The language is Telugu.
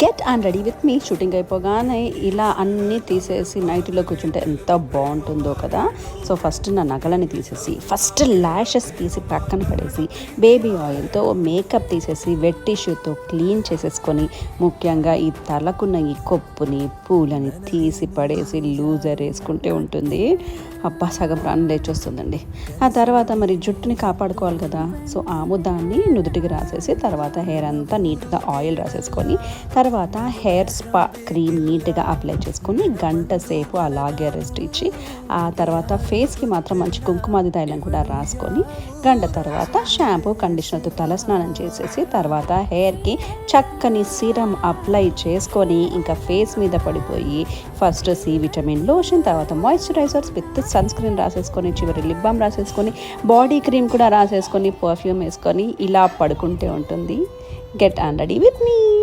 Get and ready with me shooting అయిపోగానే ఇలా అన్నీ తీసేసి నైట్లో కూర్చుంటే ఎంత బాగుంటుందో కదా. సో ఫస్ట్ నా నగలని తీసేసి ఫస్ట్ ల్యాషెస్ తీసి పక్కన పడేసి బేబీ ఆయిల్తో మేకప్ తీసేసి వెట్ టిష్యూతో క్లీన్ చేసేసుకొని ముఖ్యంగా ఈ తలకున్న ఈ కొప్పుని పూలని తీసి పడేసి లూజర్ వేసుకుంటే ఉంటుంది అబ్బా సగం ప్రాణం లేచొస్తుందండి. ఆ తర్వాత మరి జుట్టుని కాపాడుకోవాలి కదా. సో ఆముదాన్ని నుదుటికి రాసేసి తర్వాత హెయిర్ అంతా నీట్గా ఆయిల్ రాసేసుకొని తర్వాత హెయిర్ స్పా క్రీమ్ నీట్గా అప్లై చేసుకొని గంట సేపు అలాగే రెస్ట్ ఇచ్చి ఆ తర్వాత ఫేస్కి మాత్రం మంచి కుంకుమాది తైలం కూడా రాసుకొని గంట తర్వాత షాంపూ కండిషనర్తో తలస్నానం చేసేసి తర్వాత హెయిర్కి చక్కని సీరం అప్లై చేసుకొని ఇంకా ఫేస్ మీద పడిపోయి ఫస్ట్ సి విటమిన్ లోషన్ తర్వాత మాయిశ్చరైజర్స్ విత్ సన్ స్క్రీన్ రాసేసుకొని చివరి లిప్ బామ్ రాసేసుకొని బాడీ క్రీమ్ కూడా రాసేసుకొని పర్ఫ్యూమ్ వేసుకొని ఇలా పడుకుంటే ఉంటుంది. Get and ready with me.